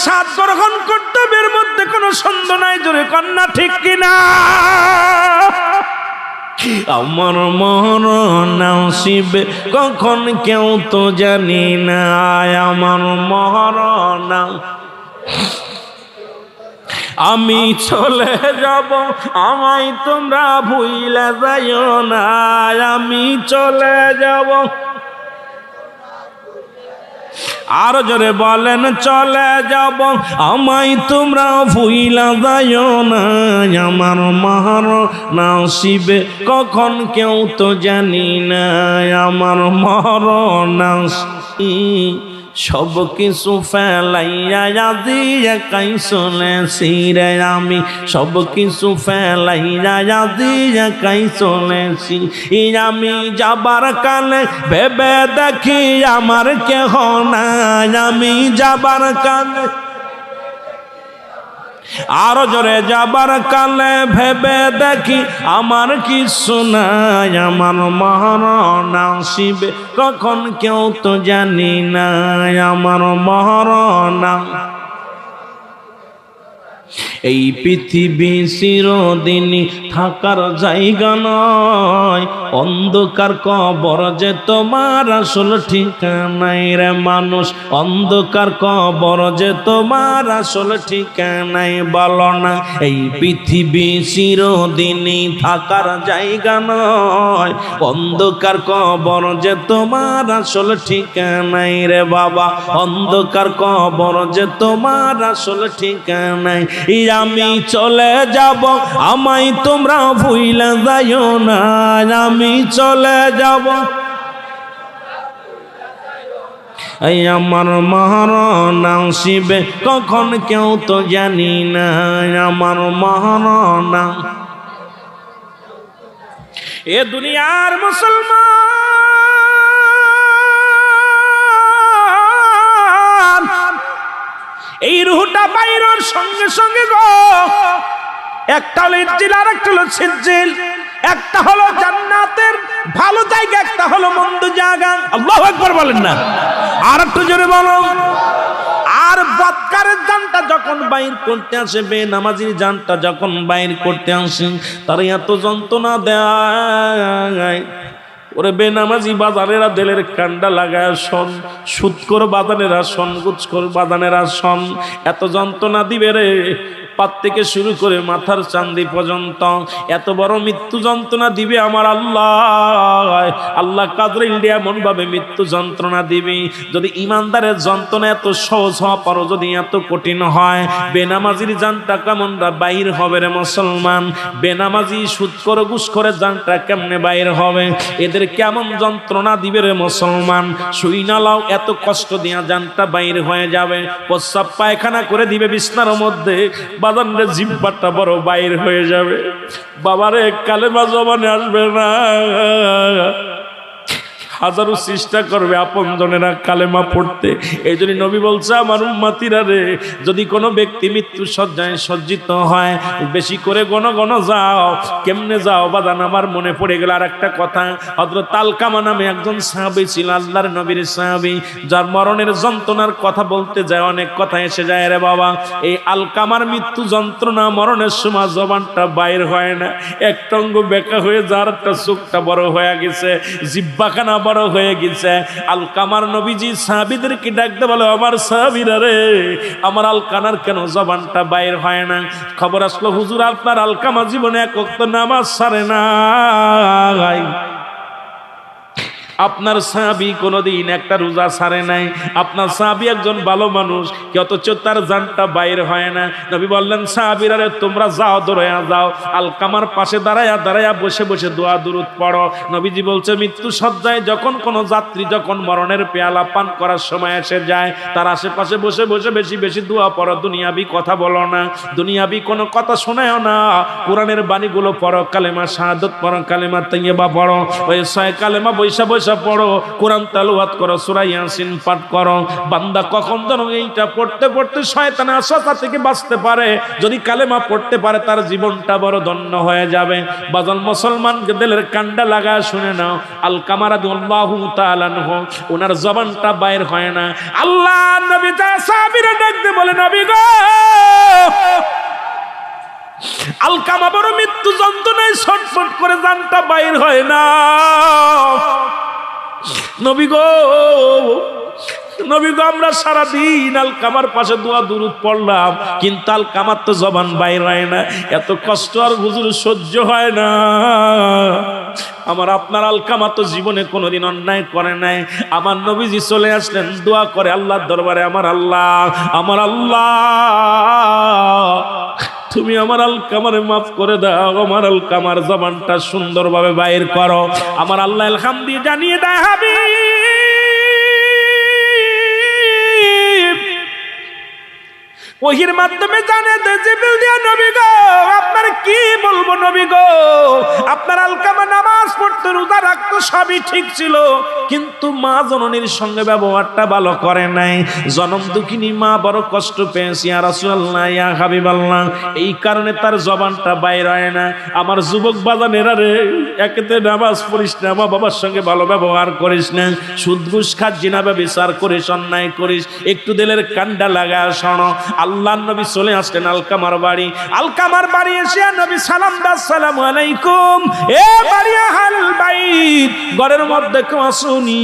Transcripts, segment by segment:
স্বাদ গ্রহণ করতে হবে, এর মধ্যে কোনো সন্দেহ নাই। জোরে কন্যা ঠিক কিনা? আমার মরণ আসিবে কখন কেউ তো জানি না, আমার মরণ আমি চলে যাব, আমায় তোমরা ভুইলা যাইও না, আমি চলে যাব। আর জোরে বলেন চলে যাব, আমায় তোমরা ভুইলা যাইও না, আমার মরণ আসিবে কখন কেউ তো জানি না, আমার মরণ আসিবে সব কিছু ফেলাইয়া আজি একাই চলেছি রে, আমি সব কিছু ফেলাইয়া আজি একাই চলেছি। আমি যাবার কালে ভেবে দেখি আমার কেহ নাই, আমি যাবার কালে আরো জোরে যাবার কালে ভেবে দেখি আমার কিছু নাই, আমার মরণ আসিবে কখন কেউ তো জানি না, আমার মরণ। এই পৃথিবী চিরদিনই থাকার জায়গা নয়, অন্ধকার কবর যে তোমার আসল ঠিকানাই রে মানুষ, অন্ধকার কবর যে তোমার আসল ঠিকানাই বলো না। এই পৃথিবী চিরদিনই থাকার জায়গা নয়, অন্ধকার কবর যে তোমার আসল ঠিকানাই রে বাবা, অন্ধকার কবর যে তোমার আসল ঠিকানাই। আমি চলে যাব, আমায় তোমরা ভুইলা যাইও না, আমি চলে যাব। এই আমার মরণ আসিবে কখন কেউ তো জানি না, আমার মরণ। এ দুনিয়ার মুসলমান, এই রুহটা বাইরের সঙ্গে সঙ্গে গো, একটা হলো ইজ্জিল আর একটা হলো সিজ্জিল, একটা হলো জান্নাতের ভালো জায়গা, একটা হলো মন্দ জায়গা। আল্লাহু আকবার বলেন না, আর একটু জোরে বলো। আর বদকারের জানটা যখন বাইর করতে আসে, বেনামাজির জানটা যখন বাইর করতে আসে, তার এত যন্ত্রণা দেয়। ওরে বেনামাজি বাজানেরা দেলের কান্ডা লাগায় শোন, সুদখোর বাদানেরা শোন, গুজখোর বাদানেরা শোন, এত যন্ত্রণা দিবে রে, পাত থেকে শুরু করে মাথার চান্দি পর্যন্ত এত বড় মৃত্যু যন্ত্রণা দিবে আমার আল্লাহ। আল্লাহ কাদরে ইন্ডিয়া এমন ভাবে মৃত্যু যন্ত্রণা দিবে, যদি ইমানদারের যন্ত্রণা এত সহজ হওয়া পারো, যদি এত কঠিন হয়, বেনামাজির জানটা কেমন বাইর হবে রে মুসলমান? বেনামাজি সুদখোর ঘুষখোরের জানটা কেমনে বাইর হবে? এদের কেমন যন্ত্রণা দিবে রে মুসলমান? শুই না লাও, এত কষ্ট দিয়া জানটা বাইর হয়ে যাবে, প্রস্রাব পায়খানা করে দিবে বিছনার মধ্যে, বাদানরে জিহ্বাটা বড় বাইর হয়ে যাবে। বাবারে কালেমা জবানে আসবে না, হাজারো চেষ্টা করবে আপন জনেরা কালেমা পড়তে। এই জন্য নবী বলছে, আমার উম্মতিরা রে, যদি কোনো ব্যক্তি মৃত্যু সজ্জায় সজ্জিত হয়, বেশি করে গণ যাও। কেমনে যাও বাদান? আমার মনে পড়ে গেল আর একটা কথা। হযরত আলকামা নামে একজন সাহাবী ছিল, আল্লাহর নবীর সাহাবী, যার মরণের যন্ত্রণার কথা বলতে যায় অনেক কথা এসে যায় রে বাবা। এই আলকামার মৃত্যু যন্ত্রণা, মরণের সময় জবানটা বাইর হয় না, একটা অঙ্গ বেঁকা হয়ে যার একটা চোখটা বড় হয়ে গেছে, জিহ্বাখানা বড় হয়ে গেছে। আলকামার নবীজি সাহাবীদেরকে ডাকতে বলে, আমার সাহাবীরা রে, আমার আলকামার কেন জবানটা বাইর হয় না? খবর আসলো, হুজুর আপনার আলকামা জীবনে এক ওয়াক্ত নামাজ ছাড়ে না, আপনার সাহাবী কোনোদিন একটা রোজা ছাড়ে নাই, আপনার সাহাবী একজন ভালো মানুষ, অথচ তার জানটা বাইর হয় না। নবী বললেন, সাহাবীরা রে, তোমরা যাও, দৌড়াইয়া যাও, আলকামার পাশে দাঁড়াইয়া বসে বসে দোয়া দুরূদ পড়ো। নবীজি বলছে, মৃত্যু সজ্জায় যখন কোনো যাত্রী যখন মরণের পেয়ালা পান করার সময় এসে যায়, তার আশেপাশে বসে বসে বেশি বেশি দোয়া পড়ো, দুনিয়াবি কথা বলো না, দুনিয়াবি কোনো কথা শোনায়ও না, কোরআনের বাণীগুলো পড়ো, কালেমা শাহাদাত পড়ো, কালেমা তাইয়্যিবা পড়ো। ওই 6 কালেমা বৈশা বৈশা বসে পড়ো, কোরআন তেলাওয়াত করো, সূরা ইয়াসিন পাঠ করো। বান্দা কখন যেন এইটা পড়তে পড়তে শয়তানের ওয়াসওয়াসা থেকে বাঁচতে পারে। যদি কালেমা পড়তে পারে তার জীবনটা বড় ধন্য হয়ে যাবে। বাজান মুসলমানকে দিলের কান্ডা লাগা শুনে নাও, আলকামা রাদিয়াল্লাহু তাআলা আনহু ওনার জবানটা বাইর হয় না। আল্লাহ নবী তার সাহাবীরা ডাকতে বলে, নবী গো, আলকামা বড় মৃত্যু যন্ত্রণায় ছটফট করে জানটা বাইর হয় না। নবী গো, নবী গো, আমরা সারাদিন আলকামার পাশে দোয়া দুরূদ পড়লাম, কিন্তু আলকামার তো জবান বাইর হয় না। এত কষ্ট আর হুজুর সহ্য হয় না। আমার আপনার আলকামা তো জীবনে কোনোদিন অন্যায় করে নাই। আমার নবীজি চলে আসলেন, দোয়া করে আল্লাহর দরবারে, আমার আল্লাহ, আমার আল্লাহ, তুমি আমার আলকামারে মাফ করে দাও, আমার আলকামার জবানটা সুন্দরভাবে বাইর করো। আমার আল্লাহ আলহামদুলিল্লাহ জানিয়ে দেয়, হাবিব ওহির মাধ্যমে জানিয়ে দেয়, জিবরিল দিয়া, নবী গো, আপনার কি বলবো নবী গো, আপনার আলকামা নামাজ পড়তে, রোজা রাখতো, সবই ঠিক ছিল, কিন্তু মা জননীর সঙ্গে ব্যবহারটা ভালো করে নাই। জনম দুঃখিনী মা বড় কষ্ট পেয়েছি ইয়া রাসূলুল্লাহ, ইয়া হাবিবাল্লাহ, এই কারণে তার জবানটা বাইর হয় না। আমার যুবক বাজানেরা রে, একেতে নামাজ পড়িস না, মা বাবার সঙ্গে ভালো ব্যবহার করিস না, সুদ ঘুষ খাস, জিনা ব্যভিচার করিস, অন্যায় করিস, একটু দিলের কান্ডা লাগা শোনো। আল্লাহর নবী চলে আসলেন আলকামার বাড়ি। আলকামার বাড়ি এসে নবী সালাম দাও, আসসালামু আলাইকুম, এ বাড়ি আহল বাইত, ঘরের মধ্যে কেউ আসুনি,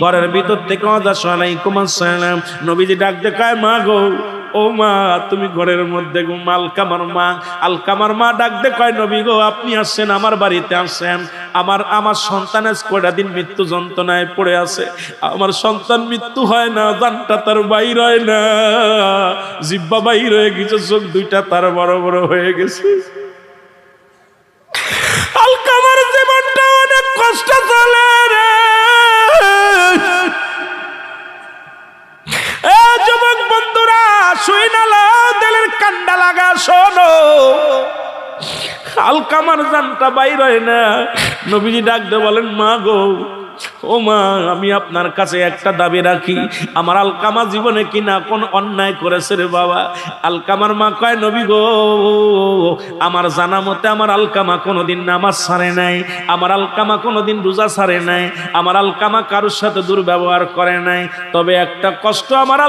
ঘরের ভিতর থেকে আসো, আলাইকুম আসসালাম। নবীজি ডাক দেখায়, মা গো, ও মা, তুমি ঘরের মধ্যে গো। আলকামার মা ডাক দে কয়, নবী গো, আপনি আসছেন, আমার বাড়িতে আসছেন, আমার সন্তান আজ কয়টা দিন মৃত্যু যন্ত্রণায় পড়ে আছে, আমার সন্তান মৃত্যু হয় না, জানটা তার বাইর হয় না, জিহ্বা বাইর হয়ে গেছে, চোখ দুইটা তার বড় বড় হয়ে গেছে। আলকামার জীবনটা অনেক কষ্ট চলে রে। যুবক বন্ধুরা, শুই না লাও, দিলের কান্ডা লাগা শোনো। আলকামার জানটা বাইর হয় না। নবীজি ডাক দিয়ে বলেন, মা গো, ও মা, আমি আপনার কাছে একটা দাবি রাখি, আমার আলকামা জীবনে কি না কোন অন্যায় করেছে রে বাবা? আলকামার মা কয়, নবী গো, আমার জানা মতে আমার আলকামা কোনোদিন নামাজ ছাড়ে নাই, আমার আলকামা কোনোদিন রোজা ছাড়ে নাই, আমার আলকামা কারোর সাথে দুর্ব্যবহার করে নাই, তবে একটা কষ্ট, আমার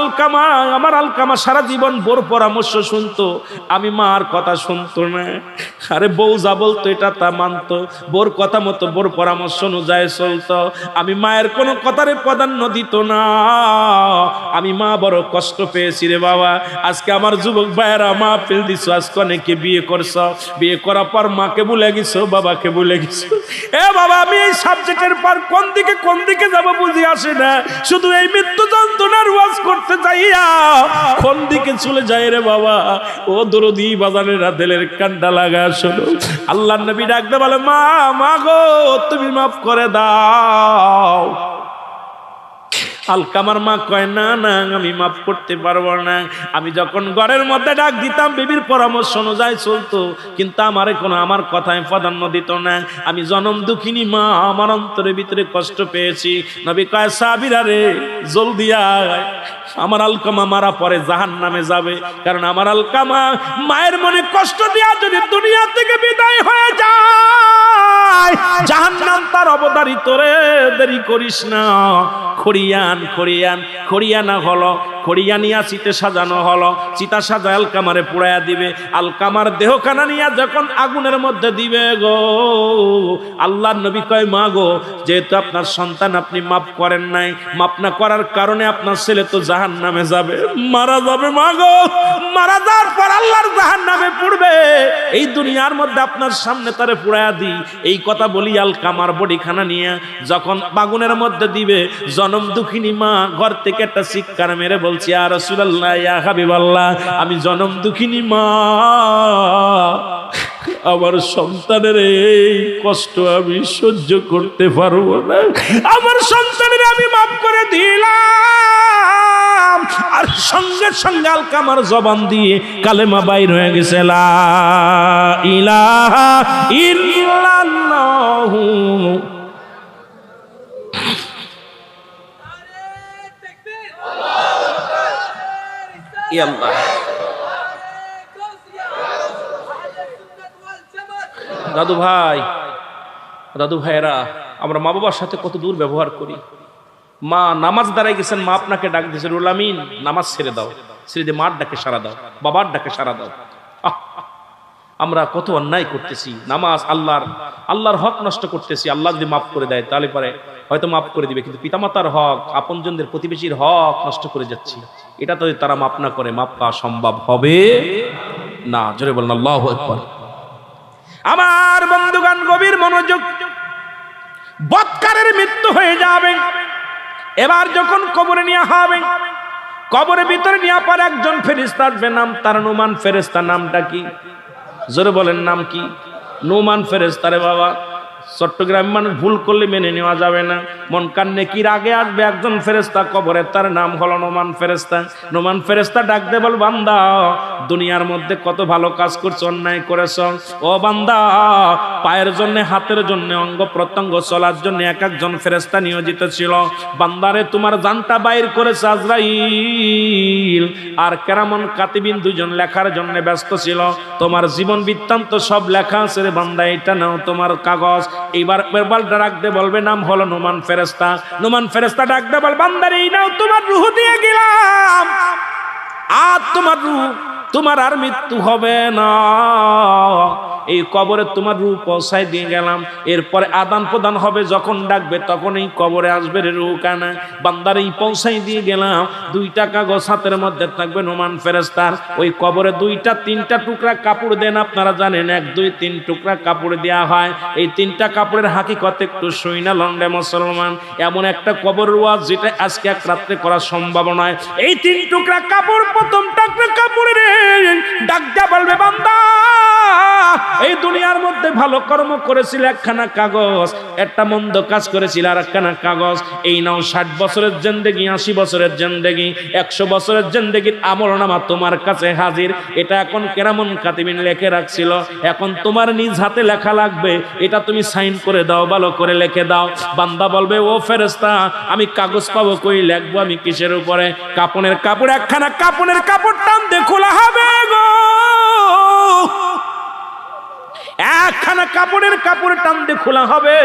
আলকামা সারা জীবন বোর পরামর্শ শুনতো, আমি মার কথা শুনতো না। আরে বউ যা বলতো এটা তা মানতো, বোর কথা মতো, বোর পরামর্শ অনুযায়ী চলতো, আমি মায়ের কোনো কথারে প্রাধান্য দিত না। আমি মা বড় কষ্ট পেয়েছি রে বাবা। আজকে আমার যুবক ভাইয়েরা মা ফেল দিছো, আজকে অনেকে বিয়ে করছো, বিয়ে করার পর মাকে ভুলে গেছো, বাবাকে ভুলে গেছো। এ বাবা, আমি এই সাবজেক্টের পর কোন দিকে যাব বুঝি আসে না। শুধু এই মৃত্যু যন্ত্রণার ওয়াজ করতে যাইয়া কোন দিকে চলে যায় রে বাবা। ও দরদি বাজানেরা, দিলের কান্ডা লাগা শোনো। আল্লাহর নবী ডাকতে বলে, মা গো, তুমি মাফ করে দাও। আলকামার মা কয়, না না, আমি মাফ করতে পারবো না। আমি যখন ঘরের মধ্যে ডাক দিতাম, বিবির পরামর্শ অনুযায়ী চলতো, কিন্তু আমার কথায় প্রাধান্য দিত না। আমি জনম দুঃখিনী মা, আমার অন্তরের ভিতরে কষ্ট পেয়েছি। নবী কয়, সাহাবীরা রে, জলদি আয়, আমার আলকামা মারা পরে জাহান্নামে যাবে, কারণ আমার আলকামা মায়ের মনে কষ্ট দিয়া যদি দুনিয়া থেকে বিদায় হয়ে যায়, জাহান্নাম তার অবধারিত রে, দেরি করিস না। খড়িয়ানা হলো, খড়িয়ানিয়া চিতে সাজানো হলো, চিতা সাজায় আলকামারে পুড়াইয়া দিবে। আলকামার দেহখানা নিয়ে যখন আগুনের মধ্যে দিবে গো, আল্লাহর নবী কয়, মা গো, যেহেতু আপনার সন্তান আপনি মাফ করেন নাই, মাফ না করার কারণে আপনার ছেলে তো জাহান্নামে যাবে, মারা যাবে। মা গো, মারা যাওয়ার পর আল্লাহর জাহান্নামে পড়বে, এই দুনিয়ার মধ্যে আপনার সামনে তারে পুড়াইয়া দিই। এই কথা বলি আলকামার বডিখানা নিয়ে যখন আগুনের মধ্যে দিবে, জনম দুঃখিনী মা ঘর থেকে একটা চিৎকার মেরে বলছি, ইয়া রাসূলুল্লাহ, ইয়া হাবিবাল্লাহ, আমি জনম দুঃখিনী মা, আমার সন্তানের এই কষ্ট আমি সহ্য করতে পারবো না, আমার সন্তানের আমি মাফ করে দিলাম। আর সঙ্গে সঙ্গে আলকামার জবান দিয়ে কালেমা বাইর হয়ে গেছে, লা ইলাহা ইল্লাল্লাহু ই আল্লাহ। দাদু ভাইয়েরা, আমরা মা বাবার সাথে কত দূর ব্যবহার করি। মা নামাজ দাঁড়ায় গেছেন, মা আপনাকে ডাক দিয়েছে, রুল আমিন নামাজ ছেড়ে দাও, ছেড়ে দিয়ে মার ডাকে সারা দাও, বাবার ডাকে সারা দাও। আমরা কত অন্যায় করতেছি, নামাজ আল্লাহর হক নষ্ট করতেছি। আল্লাহ যদি মাফ করে দেয় তাহলে পরে হয়তো মাফ করে দিবে, কিন্তু পিতামাতার হক, আপনজনদের, প্রতিবেশীর হক নষ্ট করে যাচ্ছি। এটা তো তারা মাফ না করে মাফ পাওয়া সম্ভব হবে না। জোরে বলেন আল্লাহু আকবার। আমার বন্ধুগণ, গভীর মনোযোগ। বৎকারের মৃত্যু হয়ে যাবে, এবার যখন কবরে নেওয়া হবে, কবরের ভিতরে নেওয়ার পর একজন ফেরেশতা আসবে, নাম তার নুমান ফেরেশতা। নামটা কি? জোরে বলেন, নাম কি? নুমান ফেরেশতা। রে বাবা, চট্টগ্রাম মানুষ ভুল করলে মেনে নেওয়া যাবে না। মন কান্নে কি আগে আসবে একজন ফেরেশতা কবরে, তার নাম হলো নুমান ফেরেশতা। নুমান ফেরেশতা ডাক দে বল, বান্দা দুনিয়ার মধ্যে কত ভালো কাজ করছো, অন্যায় করেছ। ও বান্দা, পায়ের জন্য, হাতের জন্য, অঙ্গ প্রত্যঙ্গ চলার জন্য এক একজন ফেরেশতা নিয়োজিত ছিল। বান্দারে তোমার জানটা বাইর করেছে আজরাইল আর কেরামন কাতিবিন দুজন লেখার জন্য ব্যস্ত ছিল। তোমার জীবন বৃত্তান্ত সব লেখা আছে রে বান্দা, এটা নাও তোমার কাগজ। এইবার ডাক দে বলবে, নাম হলো নুমান ফেরেশতা। নুমান ফেরেশতা ডাক দে বল, বান্দারে এই নাও তোমার রূহ দিয়ে গেলাম, আর তোমার রূহ, তোমার আর মৃত্যু হবে না। এই কবরে তোমার রূহ পৌঁছায় দিয়ে গেলাম। এরপরে আদান প্রদান হবে, যখন ডাকবে তখন এই কবরে আসবে রে রূহ কানা। বান্দার এই পৌঁছাই দিয়ে গেলাম। 2টা কাগজ হাতের মধ্যে থাকবে নুমান ফেরেশতার। ওই কবরে 2টা 3টা টুকরা কাপড় দেন। আপনারা জানেন 1 2 3 টুকরা কাপড় দেওয়া হয়। এই 3টা কাপড়ের হাকিকত একটু শুই না লন্ডে মুসলমান। এমন একটা কবর ওয়াজ যেটা আজকে এক রাত্রে করা সম্ভব নয়। এই 3 টুকরা কাপড়, প্রথম টুকরা কাপড় রে ডাক দেয়া বলবে, বান্দা এই দুনিয়ার মধ্যে ভালো কর্ম করেছিল একখানা কাগজ, একটা মন্দ কাজ করেছিল আর একখানা কাগজ। এই নাও 60 বছরের জিন্দেগি, 80 বছরের জিন্দেগি, 100 বছরের জিন্দেগির আমলনামা তোমার কাছে হাজির। এটা এখন কেরামন কাতিবিন লিখে রাখছিল, এখন তোমার নিজ হাতে লেখা লাগবে। এটা তুমি সাইন করে দাও, ভালো করে লিখে দাও। বান্দা বলবে, ও ফেরেশতা আমি কাগজ পাবো কই, লিখবো আমি কিসের উপরে? কাপনের কাপড়, একখানা কাপনের কাপড় টান দিয়ে খোলা হবে গো, একখানা কাপড়ের কাপড় টান দিয়ে খোলা হবে।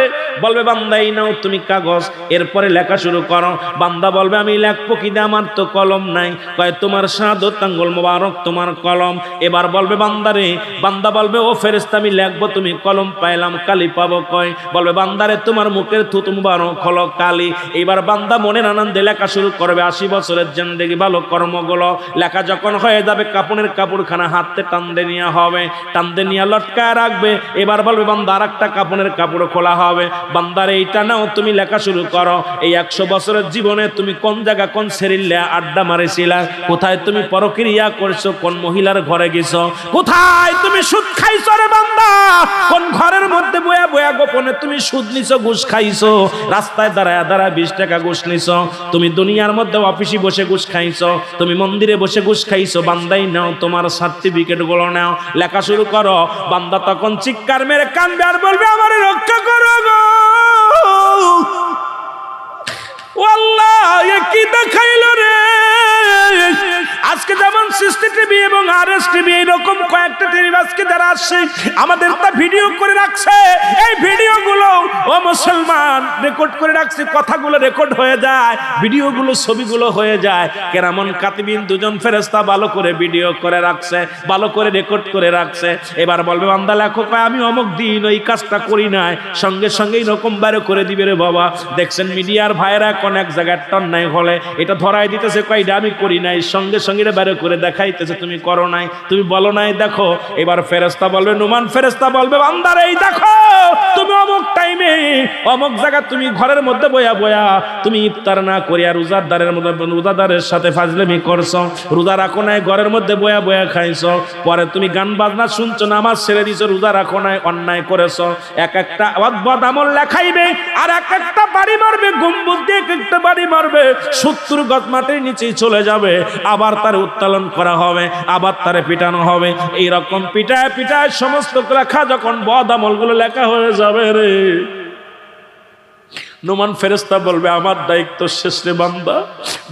বলবে, বান্দা এই নাও তুমি কাগজ, এরপরে লেখা শুরু করো। বান্দা বলবে, আমি লিখবো কি দিয়ে, আমার তো কলম নাই। কয়, তোমার শাহাদত আঙ্গুল মোবারক তোমার কলম। এবার বলবে, বান্দারে, বান্দা বলবে, ও ফেরেশতা আমি লিখবো, তুমি কলম পাইলাম, কালি পাবো কয়? বলবে, বান্দারে তোমার মুখের থুতু মোবারক হলো কালি। এবার বান্দা মনের আনন্দে লেখা শুরু করবে 80 বছরের জিন্দেগি ভালো কর্মগুলো। লেখা যখন হয়ে যাবে, কাপড়ের কাপড়খানা হাতে টান দিয়ে নেওয়া হবে, টান দিয়ে নিয়ে লটকায় রাখবে। এবার বলবে, বান্দা আর একটা কাপড়ের কাপড় খোলা হবে। বান্দারে এইটা নাও তুমি লেখা শুরু করো। এই 100 বছরের জীবনে তুমি কোন জায়গা, কোন শরীরে আড্ডা মারেছিলা, কোথায় তুমি পরক্রিয়া করছো, কোন মহিলার ঘরে গেছো, কোথায় তুমি সুদ খাইছো রে বান্দা, কোন ঘরের মধ্যে বয়া বয়া গোপনে তুমি সুদ নিছো, ঘুষ খাইছো, রাস্তায় দাঁড়ায় দাঁড়ায় 20 টাকা ঘুষ নিছো, তুমি দুনিয়ার মধ্যে অফিসে বসে ঘুষ খাইছো, তুমি মন্দিরে বসে ঘুষ খাইছো। বান্দাই নাও তোমার সার্টিফিকেট গুলো নাও, লেখা শুরু করো। বান্দা তখন চিৎকার মেরে কাঁদবে আর বলবে, আমারে রক্ষা করো গো আল্লাহ, এ কি দেখাইল রে। আজকে যেমন সিসিটিভি এবং আরএস টিভি এরকম কয়েকটা টিভি আজকে যারা আসছে আমাদের তা ভিডিও করে রাখছে। এই ভিডিওগুলো ও মুসলমান রেকর্ড করে রাখছে, কথাগুলো রেকর্ড হয়ে যায়, ভিডিওগুলো ছবিগুলো হয়ে যায়। কেরামন কাতিবিন দুজন ফেরেশতা ভালো করে ভিডিও করে রাখছে, ভালো করে রেকর্ড করে রাখছে। এবার বলবে, বান্দা লেখো, আমি অমুক দিন ওই কাজটা করি নাই, সঙ্গে সঙ্গে এরকম বাইরে করে দিবে রে বাবা। দেখছেন মিডিয়ার ভাইরা কোন এক জায়গায় অন্যায় হলে এটা ধরাই দিতেছে, কয়টা আমি করি নাই, সঙ্গে সঙ্গে বাইরে করে দেখাইতেছে তুমি করো নাই, তুমি বলো নাই। দেখো এবার ফেরেশতা বলবে, নুমান ফেরেশতা বলবে, বান্দারে এই দেখো তুমি অমুক টাইমে অমুক জায়গা তুমি ঘরের মধ্যে বয়া বয়া তুমি ইফতার না করিয়া রোজাদারের মধ্যে রোজাদারের সাথে ফাজলামি করছো, রোজা রাখো নাই, ঘরের মধ্যে বয়া বয়া খাইছো, পরে তুমি গান বাজনা শুনছো, নামাজ ছেড়ে দিছো, রোজা রাখো নাই, অন্যায় করেছো। এক একটা অদ্ভুত আমল লেখাইবে আর এক একটা বাড়ি মারবে, গম্বুজ দিয়ে একটা বাড়ি মারবে, 70 গজ মাটির নিচেই চলে যাবে। আবার তার উত্তোলন করা হবে, আবার তারে পিটানো হবে। এইরকম পিটায় পিটায় সমস্ত লেখা যখন বদ আমলগুলো লেখা হয়ে যাবে রে, নোমান ফেরেশতা বলবে আমার দায়িত্ব শেষ রে বান্দা।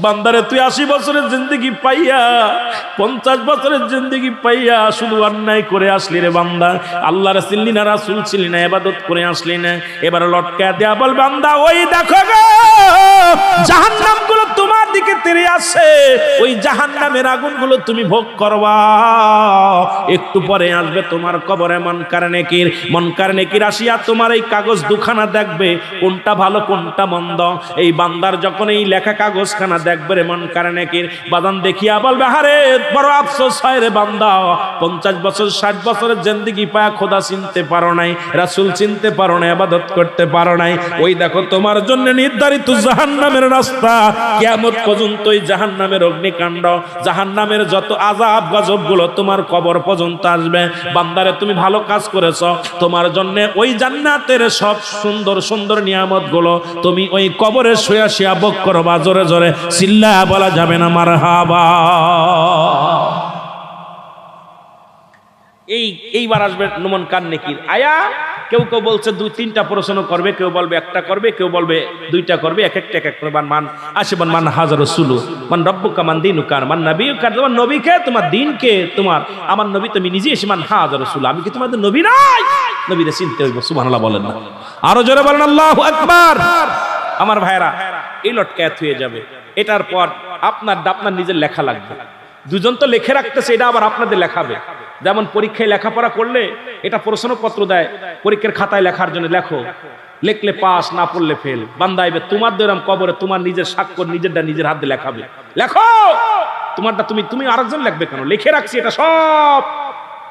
বান্দারে তুই 80 বছরের জিন্দেগি পাইয়া 50 বছরের জিন্দেগি পাইয়া শুধু অন্যায় করে আসলি রে বান্দা, আল্লাহর চিনলি না, রাসূল চিনলি না, ইবাদত করে আসলি না। এবার লটকা দেয়া বল বান্দা ওই দেখো গো জাহান্নামগুলো তোমার দিকে তেড়ে আসে, ওই জাহান্নামের আগুনগুলো তুমি ভোগ করবা। একটু পরে আসবে তোমার কবরে মুনকার নেকির আসিয়া তোমার এই কাগজ দুখানা দেখবে, কোনটা ভালো কোনটা মন্দ। এই বান্দার যখন এই লেখা কাগজখানা দেখবে রে মুনকার নেকির, বাদান দেখিয়া বলবে আরে বড় আফসোস হয় রে বান্দা, 50 বছর 60 বছরের জিন্দেগি পায়া খোদা চিনতে পারো নাই, রাসূল চিনতে পারো নাই, ইবাদত করতে পারো নাই। ওই দেখো তোমার জন্য নির্ধারিত জাহান্নামের রাস্তা, কিয়ামত পর্যন্ত এই জাহান্নামের অগ্নিকাণ্ড, জাহান্নামের যত আযাব গজব গুলো তোমার কবর পর্যন্ত আসবে। বান্দারে তুমি ভালো কাজ করেছো, তোমার জন্য ওই জান্নাতের সব সুন্দর সুন্দর নিয়ামত গুলো তুমি ওই কবরে শুয়ে শুয়ে ভোগ করবা। জোরে জোরে চিল্লায়া বলা যাবে না মারহাবা। এইবার আসবে মুনকার নেকির আয়া। কেউ কেউ বলছে 2-3টা প্রশ্ন করবে, কেউ বলবে একটা করবে, কেউ বলবে 2টা করবে, এক একটা এক এক করে মান আসিবান মান হাজার রাসূলু মান রব্বুকা মান দীনুকা মান নবিয়ুকা, তোমার নবীকে তোমার দ্বীনকে তোমার আমার নবী তুমি নিজে এসে মান হাজার রাসূল, আমি কি তোমাদের নবী নাই? নবীরে চিনতে হইব। সুবহানাল্লাহ বলেন না, আরো জোরে বলেন আল্লাহু আকবার। আমার ভাইরা এই লটকায় হয়ে যাবে। এটার পর আপনার নিজের লেখা লাগবে। দুজন তো লিখে রাখতেছে, এটা আবার আপনাদের লেখাবে। যেমন পরীক্ষায় লেখাপড়া করলে এটা প্রশ্নপত্র দেয়, পরীক্ষার খাতায় লেখার জন্য লেখো, লিখলে পাস, না পড়লে ফেল। বান্দা আইবে তোমার দৈরাম কবরে তোমার নিজের স্বাক্ষর নিজেরটা নিজের হাতে লেখাবে। লেখো তোমারটা তুমি আরেকজন লিখবে কেন? লিখে রাখছি, এটা সব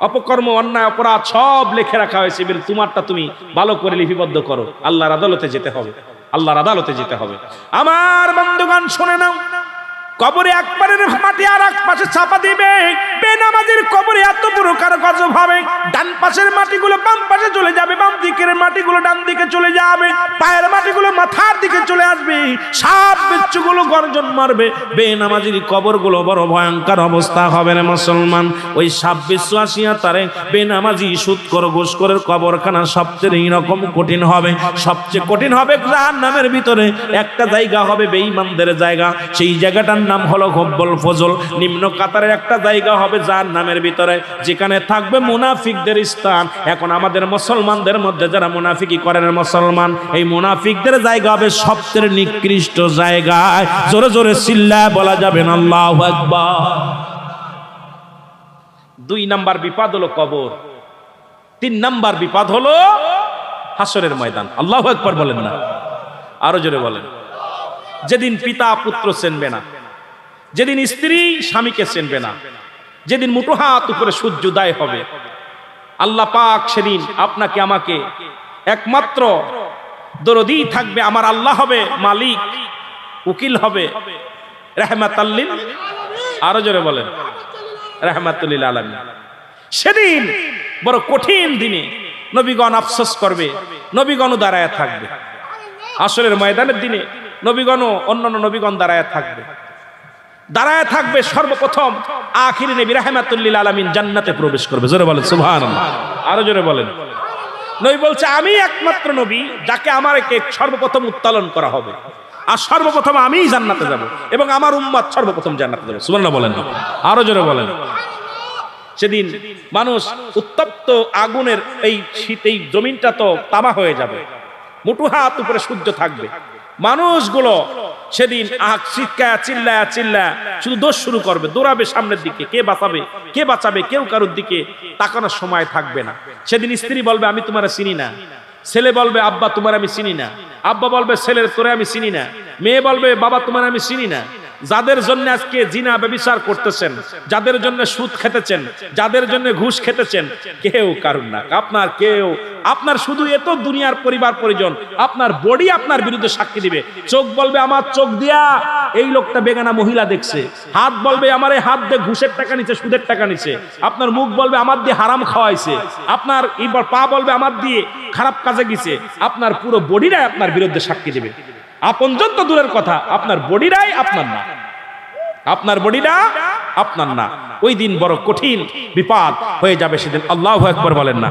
অপকর্ম অন্যায় অপরাধ সব লিখে রাখা হয়েছে, তোমারটা তুমি ভালো করে লিপিবদ্ধ করো। আল্লাহর আদালতে যেতে হবে, আল্লাহর আদালতে যেতে হবে। আমার বন্ধুগণ শুনে নাও, কবরে একবারের মাটি আর এক পাশে চাপা দিবে। বেনামাজির কবরে এত বড় কারুকার্য হবে, ডান পাশের মাটিগুলো বাম পাশে চলে যাবে, বাম দিকের মাটিগুলো ডান দিকে চলে যাবে, পায়ের মাটিগুলো মাথার দিকে চলে আসবে, সাপ বিচ্ছুগুলো গর্জন মারবে। বেনামাজির কবরগুলো বড় ভয়ঙ্কর অবস্থা হবে রে মুসলমান। ওই সাপ বিচ্ছু আসিয়া তারে বেনামাজি সুদখোর ঘুষখোরের কবরখানা সবচেয়ে এইরকম কঠিন হবে। সবচেয়ে কঠিন হবে জাহান্নামের ভিতরে একটা জায়গা হবে বেঈমানদের জায়গা, সেই জায়গাটার নাম হলো গব্বল ফজল। নিম্ন কাতারের একটা জায়গা হবে জাহান্নামের ভিতরে, যেখানে থাকবে মুনাফিকদের স্থান। এখন আমাদের মুসলমানদের মধ্যে যারা মুনাফিকি করেন মুসলমান, এই মুনাফিকদের জায়গা হবে সবচেয়ে নিকৃষ্ট জায়গায়। জোরে জোরে চিল্লায় বলা যাবে না আল্লাহু আকবার। 2 নাম্বার বিপদ হলো কবর, 3 নাম্বার বিপদ হলো হাসরের ময়দান। আল্লাহু আকবার বলেন না, আরো জোরে বলেন। যেদিন পিতা পুত্র চিনবে না, যেদিন স্ত্রী স্বামীকে চিনবে না, যেদিন মুঠো হাত উপরে সূর্যোদয় হবে, আল্লাহ পাক সেদিন আপনাকে আমাকে একমাত্র দরদি থাকবে। আমার আল্লাহ হবে মালিক, উকিল হবে রাহমাতাল লিল, আরো জোরে বলেন রাহমাতুল লিল আলামিন। সেদিন বড় কঠিন দিনে নবীগণ আফসোস করবে, নবীগণ দাঁড়ায় থাকবে। আসরের ময়দানের দিনে নবীগণ অন্যান্য নবীগণ দাঁড়ায় থাকবে। সর্বপ্রথম আখিরি নবী রাহমাতুল লিল আলামিন জান্নাতে প্রবেশ করবে। জোরে বলেন সুবহানাল্লাহ, আরো জোরে বলেন। নবী বলছে আমি একমাত্র নবী যাকে আমাকে সর্বপ্রথম উত্তোলন করা হবে, আর সর্বপ্রথম আমিই জান্নাতে যাব এবং আমার উম্মত সর্বপ্রথম জান্নাতে যাবে। সুবহানাল্লাহ বলেন, আরো জোরে বলেন। সেদিন মানুষ উত্তপ্ত আগুনের এই শীতেই জমিনটা তো তামা হয়ে যাবে, মুঠো হাত উপরে সূর্য থাকবে। মানুষগুলো সেদিন চিল্লা শুধু দোষ শুরু করবে, দৌড়াবে সামনের দিকে। কে বাঁচাবে? কেউ কারোর দিকে তাকানোর সময় থাকবে না। সেদিন স্ত্রী বলবে আমি তোমার চিনি না, ছেলে বলবে আব্বা তোমার আমি চিনি না, আব্বা বলবে ছেলের তোরে আমি চিনি না, মেয়ে বলবে বাবা তোমার আমি চিনি না। যাদের জন্য আজকে জিনা ব্যভিচার করতেছেন, যাদের জন্য সুদ খেতেছেন, যাদের জন্য ঘুষ খেতেছেন, কেউ কারণ না, আপনার শুধু এত দুনিয়ার পরিবার পরিজন, আপনার বডি আপনার বিরুদ্ধে সাক্ষী দিবে। চোখ বলবে আমার চোখ দিয়া এই লোকটা বেগানা মহিলা দেখছে, হাত বলবে আমার এই হাত দিয়ে ঘুষের টাকা নিছে, সুদের টাকা নিছে, আপনার মুখ বলবে আমার দিয়ে হারাম খাওয়াইছে, আপনার পা বলবে আমার দিয়ে খারাপ কাজে গেছে। আপনার পুরো বডিটাই আপনার বিরুদ্ধে সাক্ষী দিবে। আপনজন তো দূরের কথা, আপনার বডিটাই আপনার না, আপনার বডিটা আপনার না। ওই দিন বড় কঠিন বিপদ হয়ে যাবে সেদিন। আল্লাহু আকবার বলেন না,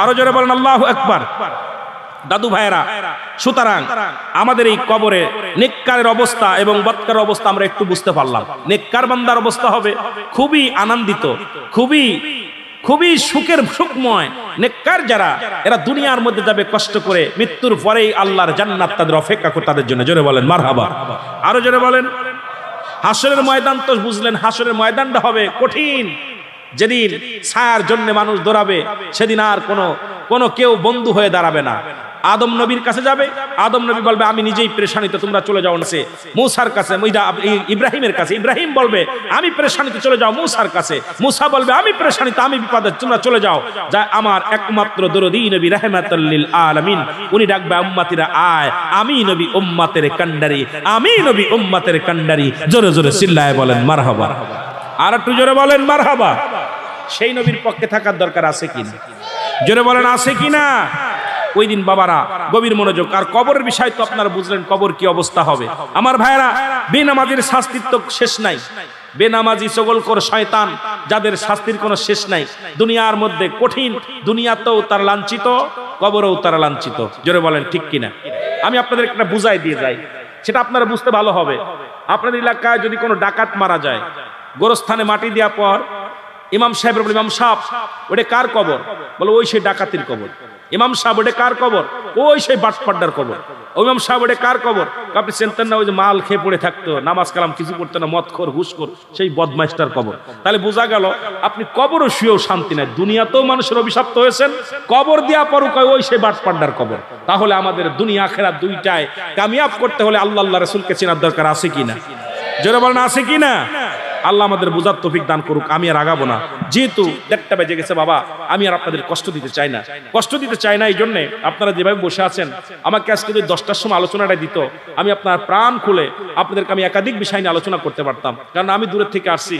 আরো জোরে বলেন আল্লাহু আকবার। দাদু ভাইয়েরা, সুতরাং আমাদের এই কবরে নেককারের অবস্থা এবং বদকারের অবস্থা আমরা একটু বুঝতে পারলাম। নেককার বান্দার অবস্থা হবে খুবই আনন্দিত, খুবই সুখময়। নেককার যারা, এরা দুনিয়ার মধ্যে যাবে কষ্ট করে, মৃত্যুর পরেই আল্লাহর জান্নাত তাদের অপেক্ষা করে তাদের জন্য। জোরে বলেন মারহাবা। আরো জোরে বলেন। হাসরের ময়দান তো বুঝলেন, হাসরের ময়দানটা হবে কঠিন। যেদিন ছায়ার জন্য মানুষ দৌড়াবে, সেদিন আর কোনো কেউ বন্ধু হয়ে দাঁড়াবে না। আদম নবীর কাছে যাবে, আদম নবী বলবে আমি নিজেই পেরেশানিতে, তোমরা চলে যাও না। মূসার কাছে, ইব্রাহিমের কাছে, ইব্রাহিম বলবে আমি পেরেশানিতে, চলে যাও মূসার কাছে। মূসা বলবে আমি পেরেশানিতে, আমি বিপদে, তোমরা চলে যাও। যা আমার একমাত্র দরদী নবী রাহমাতুল লিল আলামিন, উনি ডাকবে উম্মতিরা আয়, আমি নবী উম্মতের কান্ডারি, আমি নবী উম্মতের কান্ডারি। জোরে জোরে চিল্লায় বলেন মারহাবা। আর একটু জোরে বলেন মারহাবা। সেই নবীর পক্ষে থাকার দরকার আছে কিনা? জোরে বলেন আছে কিনা? ওই দিন বাবারা গভীর মনোযোগ। আর কবরের বিষয় তো আপনারা বুঝলেন, কবর কি অবস্থা হবে। আমার ভাইরা, বেনামাজির শাস্তির তো শেষ নাই। বেনামাজি চগলখোর শয়তান, যাদের শাস্তির কোনো শেষ নাই। দুনিয়ার মধ্যে কঠিন, দুনিয়াতেও তারা লাঞ্ছিত, কবরেও তারা লাঞ্ছিত। জোরে বলেন ঠিক কিনা? আমি আপনাদের একটা বুঝাই দিয়ে যাই, সেটা আপনারা বুঝতে ভালো হবে। আপনাদের এলাকায় যদি কোনো ডাকাত মারা যায়, গোরস্থানে মাটি দেওয়ার পর ইমাম সাহেব বলে, ইমাম সাহেব ওটা কার কবর? বলে ওই সেই ডাকাতির কবর। ইমাম সাহেব ওটা কার কবর? ওই সেই বাটপাড্ডার কবর। ইমাম সাহেব ওটা কার কবর? আপনি চিনতেন না? ওই যে মাল খেয়ে পড়ে থাকতো, নামাজ কালাম কিছু করতো না, মদখোর হুশখোর, সেই বদমাইশটার কবর। তাহলে বোঝা গেল আপনি কবরও শুয়েও শান্তি নাই। দুনিয়াতেও মানুষের অভিশপ্ত হয়েছেন, কবর দেওয়া পর কয় ওই সেই বাটপাড্ডার কবর। তাহলে আমাদের দুনিয়া আখিরাত দুইটায় কামিয়াব করতে হলে আল্লাহ রাসূলকে চেনার দরকার আছে কিনা? জোরে বলেন আছে কিনা? আল্লাহ আমাদের বুঝার তৌফিক দান করুক। আমি আর আগাবো না, যেহেতু 1টা বেজে গেছে বাবা। আমি আর আপনাদের কষ্ট দিতে চাই না। এই জন্য আপনারা যেভাবে বসে আছেন, আমাকে আজকে যদি 10টার সময় আলোচনাটা দিত, আমি আপনার প্রাণ খুলে আপনাদেরকে আমি একাধিক বিষয় নিয়ে আলোচনা করতে পারতাম। কারণ আমি দূরের থেকে আসছি,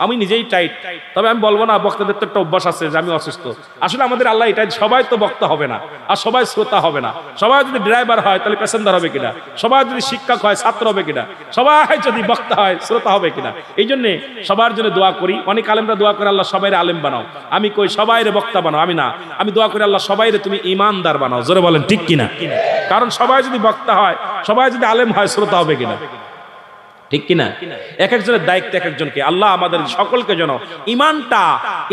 আমি নিজেই টাইট। তবে আমি বলবো না, বক্তাদের তো একটা অভ্যাস আছে যে আমি অসুস্থ। আসলে আমাদের আল্লাহ এটাই, সবাই তো বক্তা হবে না, আর সবাই শ্রোতা হবে না। সবাই যদি ড্রাইভার হয় তাহলে প্যাসেঞ্জার হবে কিনা? সবাই যদি শিক্ষক হয় ছাত্র হবে কিনা? সবাই যদি বক্তা হয় শ্রোতা হবে কিনা? এই জন্য সবার জন্য দোয়া করি। অনেক আলেমরা দোয়া করে আল্লাহ সবাইরে আলেম বানাও। আমি কই সবাইরে বক্তা বানাও, আমি না, আমি দোয়া করি আল্লাহ সবাইরে তুমি ইমানদার বানাও। জোরে বলেন ঠিক কিনা? কারণ সবাই যদি বক্তা হয়, সবাই যদি আলেম হয়, শ্রোতা হবে কিনা? ঠিক কিনা? এক একজনের দায়িত্ব এক একজনকে। আল্লাহ আমাদের সকলকে যেন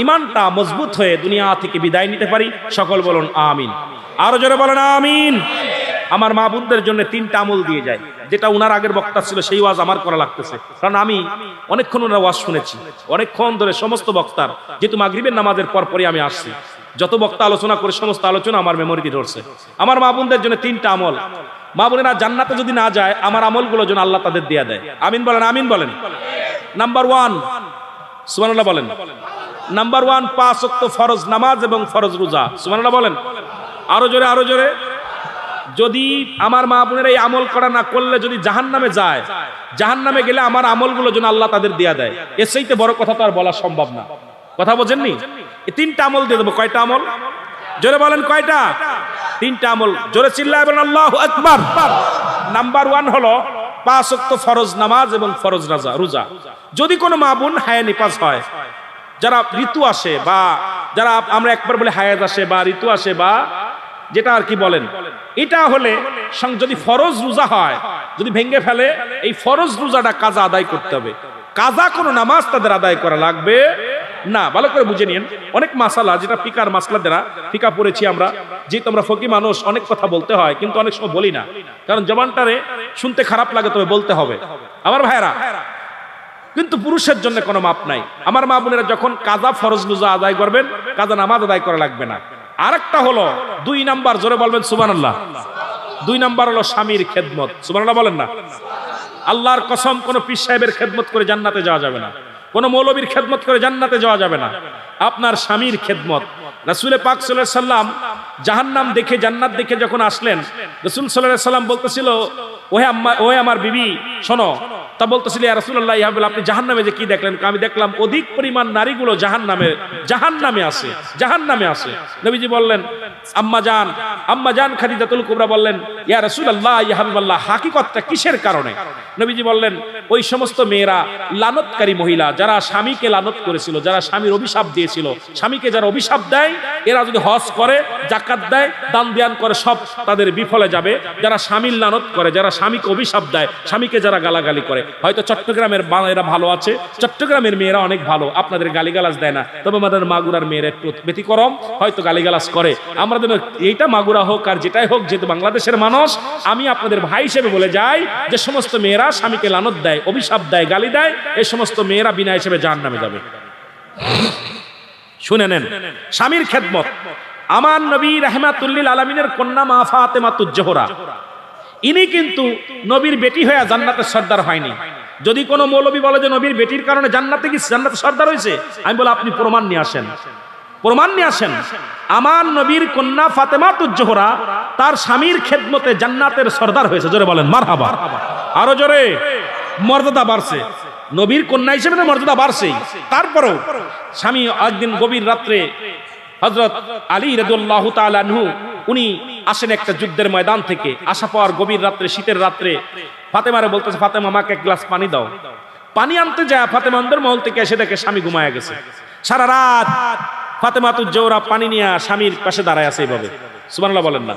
ইমানটা মজবুত হয়ে দুনিয়া থেকে বিদায় নিতে পারি। সকল বলুন আমিন। আরো জোরে বলেন আমিন। আমার মা বোনদের জন্য 3টা আমল দিয়ে যায়, যেটা উনার আগের বক্তা ছিল সেই ওয়াজ আমার করা লাগতেছে। কারণ আমি অনেকক্ষণ ওনার ওয়াজ শুনেছি, অনেকক্ষণ ধরে সমস্ত বক্তার, যেহেতু মাগরিবের নামাজের পরপরই আমি আসছি, যত বক্তা আলোচনা করে সমস্ত আলোচনা আমার মেমোরিতে ধরছে। আমার মা বোনদের জন্য 3টা আমল। মা বোনেরা জান্নাতে যদি না যায়, আমার আমলগুলো যেন আল্লাহ তাদের দেয়া দেয়। আমিন বলেন, আমিন বলেন। নাম্বার 1, সুবহানাল্লাহ বলেন। নাম্বার 1, 5 ওয়াক্ত ফরজ নামাজ এবং ফরজ রোজা। সুবহানাল্লাহ বলেন। আরো জোরে, আরো জোরে। যদি আমার মা বোনেরা এই আমল করা না করলে যদি জাহান্নামে যায়, জাহান্নামে গেলে আমার আমলগুলো যেন আল্লাহ তাদের দেয়া দেয়। এর চাইতে বড় কথা তো আর বলা সম্ভব না। কথা বোঝেননি? এই 3টা আমল দিয়ে দেবো। কয়টা আমল? জোরে বলেন কয়টা? 3টা আমল। জোরে চিল্লায় বলেন আল্লাহু আকবার। নাম্বার 1 হলো 5 ওয়াক্ত ফরজ নামাজ এবং ফরজ রোজা। যদি কোনো মা বোন হায়া নিপাস হয়, যারা ঋতু আসে, বা যারা আমরা একবার বলে হায়াজ আসে বা ঋতু আসে, বা যেটা আর কি বলেন, এটা হলে যদি ফরজ রোজা হয়, যদি ভেঙে ফেলে, এই ফরজ রোজাটা কাজা আদায় করতে হবে। কাজা কোনো নামাজ তাদের আদায় করা লাগবে না। ভালো করে বুঝে নিন। অনেক মাসালা, যেটা ফিকার মাসলা দ্বারা ফিকা পড়েছি আমরা, যেহেতু আমরা ফকি মানুষ, অনেক কথা বলতে হয়, কিন্তু অনেক সময় বলি না, কারণ জবানটারে শুনতে খারাপ লাগে, তবে বলতে হবে। আমার ভাইরা, কিন্তু পুরুষের জন্য কোনো মাপ নাই। আমার মা বোনেরা যখন কাজা ফরজ রোজা আদায় করবেন, কাজা নামাজ আদায় করা লাগবে না। আরেকটা হলো 2 নাম্বার, জোরে বলবেন সুবহানাল্লাহ। 2 নাম্বার হলো স্বামীর খেদমত। সুবহানাল্লাহ বলেন না। আল্লাহর কসম, কোন পীর সাহেবের খেদমত করে জান্নাতে যাওয়া যাবে না, কোন মৌলবীর খেদমত করে জান্নাতে যাওয়া যাবে না। আপনার স্বামীর খেদমত। রাসূল পাক সাল্লাল্লাহু আলাইহি সাল্লাম জাহান্নাম দেখে জান্নাত দেখে যখন আসলেন, রাসূল সাল্লাল্লাহু আলাইহি সাল্লাম বলতেছিল, ওহে আমার বিবি শোনো, তা বলতেছিল ইয়া রাসূলুল্লাহ, ইয়া হাবিবাল্লাহ, আপনি জাহান্নামে যে কি দেখলেন? আমি দেখলাম অধিক পরিমাণ নারীগুলো জাহান্নামে আছে। নবীজি বললেন, আম্মা জান খাদিজাতুল কুবরা বললেন, ইয়া রাসূলুল্লাহ, ইয়া হাবিবাল্লাহ, হাকিকতটা কিসের কারণে? নবীজি বললেন, ওই সমস্ত মেয়েরা লানতকারী মহিলা, যারা স্বামীকে লানত করেছিল, যারা স্বামীর অভিশাপ দিয়েছিল, স্বামীকে যারা অভিশাপ দেয়, এরা যদি হজ করে, যাকাত দেয়, দান ধ্যান করে, সব তাদের বিফলে যাবে। যারা স্বামীর লানত করে, যারা স্বামীকে অভিশাপ দেয়, স্বামীকে যারা গালাগালি করে, হয়তো চট্টগ্রামের এরা ভালো আছে, চট্টগ্রামের মেয়েরা অনেক ভালো, আপনাদের গালিগালাজ দেয় না, তবে আমাদের মাগুরার মেয়েরা একটু ব্যতিক্রম, হয়তো গালিগালাজ করে। আমাদের এইটা মাগুরা হোক আর যেটাই হোক, যেহেতু বাংলাদেশের মানুষ, আমি আপনাদের ভাই হিসেবে বলে যাই যে সমস্ত মেয়েরা স্বামীকে লানত দেয়, অভিশাপ দেয়, গালি দেয়, এই সমস্ত মেয়েরা বিনা হিসেবে জাহান্নামে যাবে। শুনে নেন, স্বামীর খেদমত। আমার নবী রাহমাতুল লিল আলামিনের কন্যা মা ফাতেমাতুজ জোহরা, ইনি কিন্তু নবীর বেটি হয়ে জান্নাতের সর্দার হয়নি। যদি কোনো মৌলবী বলে যে নবীর বেটির কারণে জান্নাতে সর্দার হয়েছে, আমি বলি আপনি প্রমাণ নিয়ে আসেন। আমার নবীর কন্যা ফাতেমাতুজ জোহরা তার স্বামীর খেদমতে জান্নাতের সর্দার হয়েছে। জোরে বলেন মারহাবা, আরো জোরে। মর্যাদা বাড়ছে, নবীর কন্যা হিসেবে মর্যাদা বাড়ছে। তারপরেও স্বামী একদিন গভীর রাত্রে হযরত আলী রাদিয়াল্লাহু তাআলা আনহু উনি আসেন একটা যুদ্ধের ময়দান থেকে, আসা পর গভীর রাত্রে, শীতের রাত্রে ফাতেমারে বলতেছে, ফাতেমা, আমাকে এক গ্লাস পানি দাও। পানি আনতে যায় ফাতেমা অন্দর মহল থেকে এসে দেখে স্বামী ঘুমায় গেছে। সারা রাত ফাতেমাতুজ জোহরা পানি নিয়ে স্বামীর পাশে দাঁড়ায় আছে এইভাবে। সুবহানাল্লাহ বলেন না।